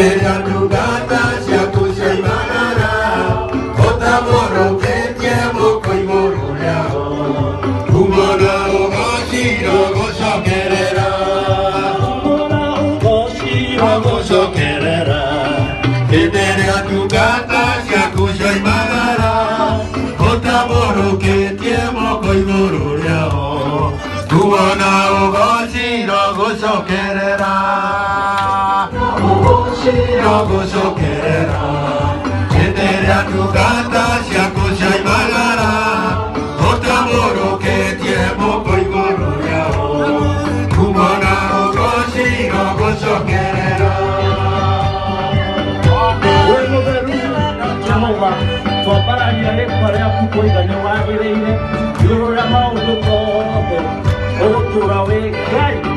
Hĩndĩ ndungata ciaku cioimanara, ũtamũrũkĩtie moko igũrũ rĩao, kumana ũgocira gũcokerera, gũcokerera. Hĩndĩ ĩrĩa ndungata ciaku cioimanara, ũtamũrũkĩtie moko igũrũ rĩao, kumana ũgocira gũcokerera, gũcokerera. Hĩndĩ ĩrĩa ndungata ciaku cioimanara, ũtamũrũkĩtie moko igũrũ rĩao, kumana ũgocira gũcokerera. Wĩ mũtheru Jehova, twambararia rĩĩtwa rĩaku kũigana wagĩrĩire igũrũ rĩa maũndũ mothe, ũgũtũũra wĩ Ngai.